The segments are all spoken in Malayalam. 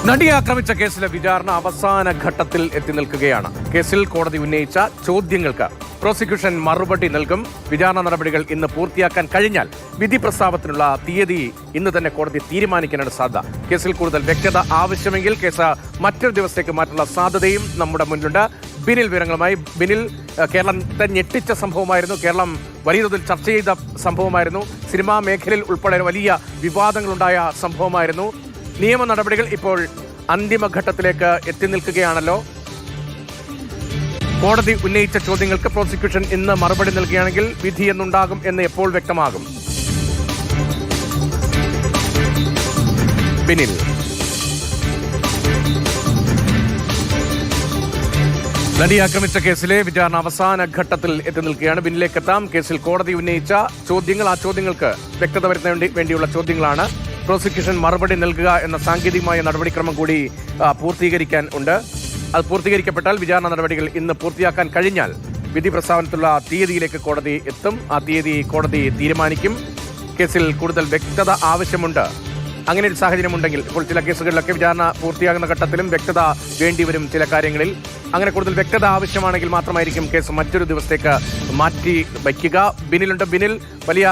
നടിയെ ആക്രമിച്ച കേസിലെ വിചാരണ അവസാന ഘട്ടത്തിൽ എത്തി നിൽക്കുകയാണ്. കേസിൽ കോടതി ഉന്നയിച്ച ചോദ്യങ്ങൾക്ക് പ്രോസിക്യൂഷൻ മറുപടി നൽകും. വിചാരണ നടപടികൾ ഇന്ന് പൂർത്തിയാക്കാൻ കഴിഞ്ഞാൽ വിധി പ്രസ്താവത്തിനുള്ള തീയതി ഇന്ന് തന്നെ കോടതി തീരുമാനിക്കാനാണ് സാധ്യത. കേസിൽ കൂടുതൽ വ്യക്തത ആവശ്യമെങ്കിൽ കേസ് മറ്റൊരു ദിവസത്തേക്ക് മാറ്റാനുള്ള സാധ്യതയും നമ്മുടെ മുന്നിലുണ്ട്. ബിനിൽ വിവരങ്ങളുമായി. ബിനിൽ, കേരളത്തെ ഞെട്ടിച്ച സംഭവമായിരുന്നു. കേരളം വലിയ തോതിൽ ചർച്ച ചെയ്ത സംഭവമായിരുന്നു. സിനിമാ മേഖലയിൽ ഉൾപ്പെടെ വലിയ വിവാദങ്ങളുണ്ടായ സംഭവമായിരുന്നു. നിയമ നടപടികൾ ഇപ്പോൾ അന്തിമഘട്ടത്തിലേക്ക് എത്തി നിൽക്കുകയാണല്ലോ. കോടതി ഉന്നയിച്ച ചോദ്യങ്ങൾക്ക് പ്രോസിക്യൂഷൻ ഇന്ന് മറുപടി നൽകുകയാണെങ്കിൽ വിധി എന്നുണ്ടാകും എന്ന് എപ്പോൾ വ്യക്തമാകും? ബിനിൽ, നടിയെ ആക്രമിച്ച കേസിലെ വിചാരണ അവസാന ഘട്ടത്തിൽ എത്തി നിൽക്കുകയാണ്. ബിന്നിലേക്ക് എത്താം. കേസിൽ കോടതി ഉന്നയിച്ച ചോദ്യങ്ങൾ, ആ ചോദ്യങ്ങൾക്ക് വ്യക്തത വരുത്താൻ വേണ്ടിയുള്ള ചോദ്യങ്ങളാണ്. പ്രോസിക്യൂഷൻ മറുപടി നൽകുക എന്ന സാങ്കേതികമായ നടപടിക്രമം കൂടി പൂർത്തീകരിക്കാൻ ഉണ്ട്. അത് പൂർത്തീകരിക്കപ്പെട്ടാൽ വിചാരണ നടപടികൾ ഇന്ന് പൂർത്തിയാക്കാൻ കഴിഞ്ഞാൽ വിധി പ്രസ്താവനത്തിലുള്ള തീയതിയിലേക്ക് കോടതി എത്തും. ആ തീയതി കോടതി തീരുമാനിക്കും. കേസിൽ കൂടുതൽ വ്യക്തത ആവശ്യമുണ്ട്. അങ്ങനെ ഒരു സാഹചര്യമുണ്ടെങ്കിൽ ഇപ്പോൾ ചില കേസുകളിലൊക്കെ വിചാരണ പൂർത്തിയാകുന്ന ഘട്ടത്തിലും വ്യക്തത വേണ്ടിവരും ചില കാര്യങ്ങളിൽ. അങ്ങനെ കൂടുതൽ വ്യക്തത ആവശ്യമാണെങ്കിൽ മാത്രമായിരിക്കും കേസ് മറ്റൊരു ദിവസത്തേക്ക് മാറ്റി വയ്ക്കുക. ബിനിലുണ്ട്. ബിനിൽ, വലിയ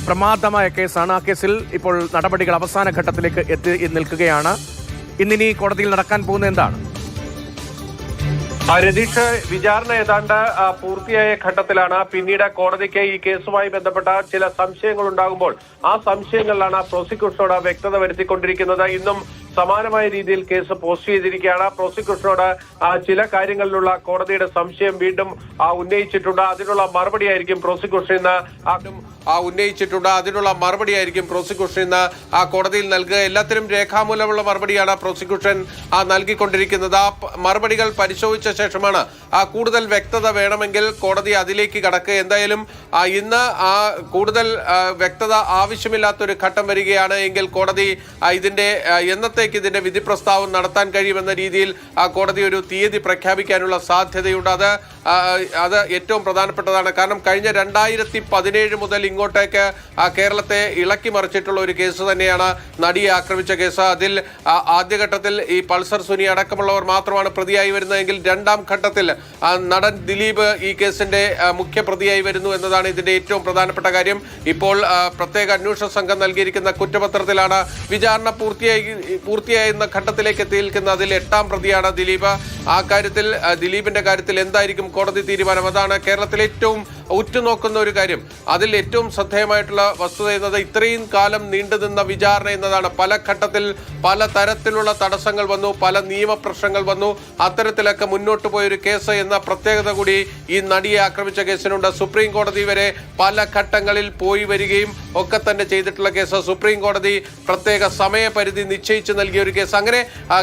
പ്രമാദമായ കേസാണ്. ആ കേസിൽ ഇപ്പോൾ നടപടികൾ അവസാന ഘട്ടത്തിലേക്ക് എത്തി നിൽക്കുകയാണ്. ഇന്നിനി കോടതിയിൽ നടക്കാൻ പോകുന്നത് എന്താണ്? രതീഷ്, വിചാരണ ഏതാണ്ട് പൂർത്തിയായ ഘട്ടത്തിലാണ്. പിന്നീട് കോടതിക്ക് ഈ കേസുമായി ബന്ധപ്പെട്ട ചില സംശയങ്ങൾ ഉണ്ടാകുമ്പോൾ ആ സംശയങ്ങളിലാണ് പ്രോസിക്യൂഷനോട് വ്യക്തത വരുത്തിക്കൊണ്ടിരിക്കുന്നത്. ഇന്നും സമാനമായ രീതിയിൽ കേസ് പോസ്റ്റ് ചെയ്തിരിക്കുകയാണ്. പ്രോസിക്യൂഷനോട് ചില കാര്യങ്ങളിലുള്ള കോടതിയുടെ സംശയം വീണ്ടും ഉന്നയിച്ചിട്ടുണ്ട്. അതിനുള്ള മറുപടിയായിരിക്കും പ്രോസിക്യൂഷൻ ഇന്ന് കോടതിയിൽ നൽകുക. എല്ലാത്തിനും രേഖാമൂലമുള്ള മറുപടിയാണ് പ്രോസിക്യൂഷൻ നൽകിക്കൊണ്ടിരിക്കുന്നത്. ആ മറുപടികൾ പരിശോധിച്ച ശേഷമാണ് കൂടുതൽ വ്യക്തത വേണമെങ്കിൽ കോടതി അതിലേക്ക് കടക്കുക. എന്തായാലും ഇന്ന് കൂടുതൽ വ്യക്തത ആവശ്യമില്ലാത്തൊരു ഘട്ടം വരികയാണ് എങ്കിൽ കോടതി ഇതിന്റെ വിധി പ്രസ്താവം നടത്താൻ കഴിയുമെന്ന രീതിയിൽ കോടതി ഒരു തീയതി പ്രഖ്യാപിക്കാനുള്ള സാധ്യതയുണ്ട്. അത് ഏറ്റവും പ്രധാനപ്പെട്ടതാണ്. കാരണം കഴിഞ്ഞ 2017 മുതൽ ഇങ്ങോട്ടേക്ക് കേരളത്തെ ഇളക്കി മറിച്ചിട്ടുള്ള ഒരു കേസ് തന്നെയാണ് നടിയെ ആക്രമിച്ച കേസ്. അതിൽ ആദ്യഘട്ടത്തിൽ ഈ പൾസർ സുനി അടക്കമുള്ളവർ മാത്രമാണ് പ്രതിയായി വരുന്നതെങ്കിൽ രണ്ടാം ഘട്ടത്തിൽ നടൻ ദിലീപ് ഈ കേസിന്റെ മുഖ്യ പ്രതിയായി വരുന്നു എന്നതാണ് ഇതിന്റെ ഏറ്റവും പ്രധാനപ്പെട്ട കാര്യം. ഇപ്പോൾ പ്രത്യേക അന്വേഷണ സംഘം നൽകിയിരിക്കുന്ന കുറ്റപത്രത്തിലാണ് വിചാരണ പൂർത്തിയായിരുന്ന ഘട്ടത്തിലേക്ക് എത്തിയിരിക്കുന്നത്. അതിൽ 8ാം പ്രതിയാണ് ദിലീപ്. ആ കാര്യത്തിൽ ദിലീപിന്റെ കാര്യത്തിൽ എന്തായിരിക്കും കോടതി തീരുമാനം? അതാണ് കേരളത്തിൽ ഏറ്റവും ഉറ്റുനോക്കുന്ന ഒരു കാര്യം. അതിൽ ഏറ്റവും ശ്രദ്ധേയമായിട്ടുള്ള വസ്തുത എന്നത് ഇത്രയും കാലം നീണ്ടുനിന്ന വിചാരണ എന്നതാണ്. പല ഘട്ടത്തിൽ പല തരത്തിലുള്ള തടസ്സങ്ങൾ വന്നു, പല നിയമപ്രശ്നങ്ങൾ വന്നു. അത്തരത്തിലൊക്കെ മുന്നോട്ട് പോയൊരു കേസ് എന്ന പ്രത്യേകത കൂടി ഈ നടിയെ ആക്രമിച്ച കേസിനുണ്ട്. സുപ്രീം കോടതി വരെ പല ഘട്ടങ്ങളിൽ പോയി വരികയും ഒക്കെ തന്നെ ചെയ്തിട്ടുള്ള കേസ്. സുപ്രീം കോടതി പ്രത്യേക സമയപരിധി നിശ്ചയിച്ച് നൽകിയ ഒരു കേസ്. അങ്ങനെ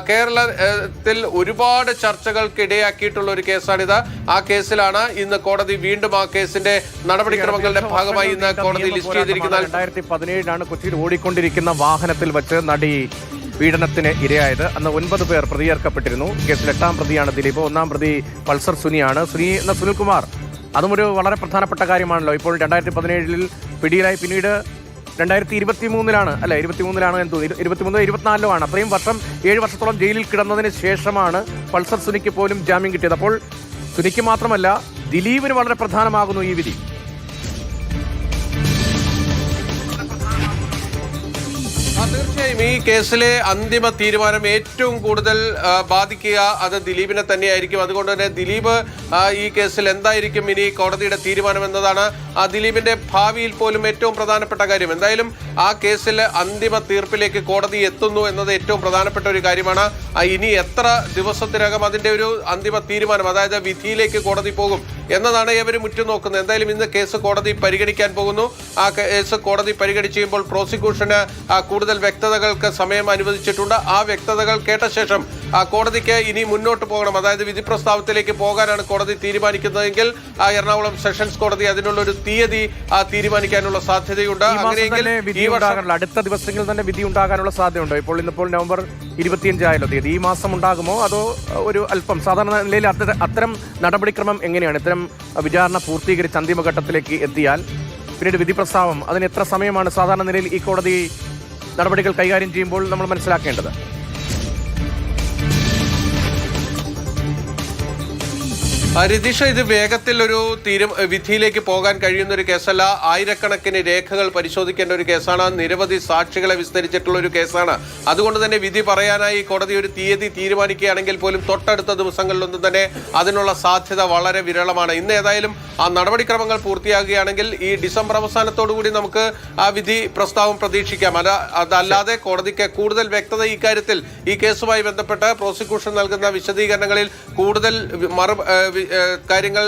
കേരളത്തിൽ ഒരുപാട് ചർച്ചകൾക്ക് ഇടയാക്കിയിട്ടുള്ള ഒരു കേസാണിത്. ആ കേസിലാണ് ഇന്ന് കോടതി വീണ്ടും ആ കേസിന്റെ നടപടിക്രമങ്ങളുടെ ഭാഗമായി ഇന്ന് കോടതി ലിസ്റ്റ് ചെയ്തിരിക്കുന്നത്. 2017 കൊച്ചിയിൽ ഓടിക്കൊണ്ടിരിക്കുന്ന വാഹനത്തിൽ വെച്ച് നടി പീഡനത്തിന് ഇരയായത്. അന്ന് 9 പേർ പ്രതിയേർക്കപ്പെട്ടിരുന്നു. കേസിൽ 8ാം പ്രതിയാണ് ദിലീപ്. 1ാം പ്രതി പൾസർ സുനിയാണ്. സുനിൽകുമാർ, അതും ഒരു വളരെ പ്രധാനപ്പെട്ട കാര്യമാണല്ലോ. ഇപ്പോൾ 2017 പിടിയിലായി. പിന്നീട് 2023 അല്ലെ, 23 എന്ന് തോന്നുന്നു, 23-24 ആണ്. അത്രയും വർഷം, 7 വർഷത്തോളം ജയിലിൽ കിടന്നതിന് ശേഷമാണ് പൾസർ സുനിക്ക് പോലും ജാമ്യം കിട്ടിയത്. അപ്പോൾ സുനിക്ക് മാത്രമല്ല ദിലീപിന് വളരെ പ്രധാനമാകുന്നു ഈ വിധി. തീർച്ചയായും ഈ കേസിലെ അന്തിമ തീരുമാനം ഏറ്റവും കൂടുതൽ ബാധിക്കുക അത് ദിലീപിനെ തന്നെയായിരിക്കും. അതുകൊണ്ട് തന്നെ ദിലീപ് ഈ കേസിൽ എന്തായിരിക്കും ഇനി കോടതിയുടെ തീരുമാനം എന്നതാണ് ദിലീപിന്റെ ഭാവിയിൽ പോലും ഏറ്റവും പ്രധാനപ്പെട്ട കാര്യം. എന്തായാലും ആ കേസിൽ അന്തിമ തീർപ്പിലേക്ക് കോടതി എത്തുന്നു എന്നത് ഏറ്റവും പ്രധാനപ്പെട്ട ഒരു കാര്യമാണ്. ഇനി എത്ര ദിവസത്തിനകം അതിന്റെ ഒരു അന്തിമ തീരുമാനം, അതായത് വിധിയിലേക്ക് കോടതി പോകും എന്നതാണ് ഏവരും ഉറ്റുനോക്കുന്നത്. എന്തായാലും ഇന്ന് കേസ് കോടതി പരിഗണിക്കാൻ പോകുന്നു. ആ കേസ് കോടതി പരിഗണിച്ച് കഴിയുമ്പോൾ പ്രോസിക്യൂഷന് കൂടുതൽ വ്യക്തതകൾക്ക് സമയം അനുവദിച്ചിട്ടുണ്ട്. ആ വ്യക്തതകൾ കേട്ട ശേഷം കോടതിക്ക് ഇനി മുന്നോട്ട് പോകണം, അതായത് വിധി പ്രസ്താവത്തിലേക്ക് പോകാനാണ് കോടതി തീരുമാനിക്കുന്നതെങ്കിൽ എറണാകുളം സെഷൻസ് കോടതി അതിനുള്ളൊരു തീയതി തീരുമാനിക്കാനുള്ള സാധ്യതയുണ്ട്. അങ്ങനെയെങ്കിൽ അടുത്ത ദിവസങ്ങളിൽ തന്നെ വിധി ഉണ്ടാകാനുള്ള സാധ്യതയുണ്ടോ? ഇന്നിപ്പോൾ നവംബർ 25 ആയല്ലോ തീയതി. ഈ മാസം ഉണ്ടാകുമോ അതോ ഒരു അല്പം സാധാരണ നിലയിൽ അത്തരം നടപടിക്രമം എങ്ങനെയാണ്? ഇത്തരം വിചാരണ പൂർത്തീകരിച്ച് അന്തിമഘട്ടത്തിലേക്ക് എത്തിയാൽ പിന്നീട് വിധി പ്രസ്താവം, അതിന് എത്ര സമയമാണ് സാധാരണ നിലയിൽ ഈ കോടതി നടപടികൾ കൈകാര്യം ചെയ്യുമ്പോൾ നമ്മൾ മനസ്സിലാക്കേണ്ടത്? രതീഷ, ഇത് വേഗത്തിൽ ഒരു വിധിയിലേക്ക് പോകാൻ കഴിയുന്ന ഒരു കേസല്ല. ആയിരക്കണക്കിന് രേഖകൾ പരിശോധിക്കേണ്ട ഒരു കേസാണ്. നിരവധി സാക്ഷികളെ വിസ്തരിച്ചിട്ടുള്ള ഒരു കേസാണ്. അതുകൊണ്ട് തന്നെ വിധി പറയാനായി കോടതി ഒരു തീയതി തീരുമാനിക്കുകയാണെങ്കിൽ പോലും തൊട്ടടുത്ത ദിവസങ്ങളിലൊന്നും തന്നെ അതിനുള്ള സാധ്യത വളരെ വിരളമാണ്. ഇന്ന് ഏതായാലും ആ നടപടിക്രമങ്ങൾ പൂർത്തിയാകുകയാണെങ്കിൽ ഈ ഡിസംബർ അവസാനത്തോടുകൂടി നമുക്ക് ആ വിധി പ്രസ്താവം പ്രതീക്ഷിക്കാം. അതല്ലാതെ കോടതിക്ക് കൂടുതൽ വ്യക്തത ഇക്കാര്യത്തിൽ ഈ കേസുമായി ബന്ധപ്പെട്ട് പ്രോസിക്യൂഷൻ നൽകുന്ന വിശദീകരണങ്ങളിൽ കൂടുതൽ കാര്യങ്ങൾ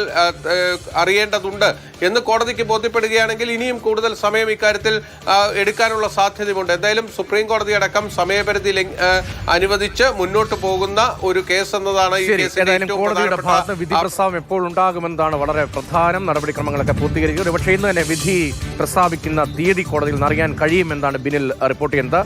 അറിയേണ്ടതുണ്ട് എന്ന് കോടതിക്ക് ബോധ്യപ്പെടുകയാണെങ്കിൽ ഇനിയും കൂടുതൽ സമയം ഇക്കാര്യത്തിൽ എടുക്കാനുള്ള സാധ്യതയുണ്ട്. എന്തായാലും സുപ്രീം കോടതി അടക്കം സമയപരിധി അനുവദിച്ച് മുന്നോട്ട് പോകുന്ന ഒരു കേസ് എന്നതാണ് ഈ കേസിന്റെ കോടതിയുടെ ഭാഗത്ത് വിധി പ്രസ്താവം എപ്പോൾ ഉണ്ടാകുമെന്നതാണ് വളരെ പ്രധാനം. നടപടിക്രമങ്ങളൊക്കെ പൂർത്തീകരിക്കുക. പക്ഷേ ഇന്ന് തന്നെ വിധി പ്രസ്താവിക്കുന്ന തീയതി കോടതിയിൽ നിന്ന് അറിയാൻ കഴിയുമെന്നാണ് ബിനിൽ റിപ്പോർട്ട് ചെയ്യുന്നത്.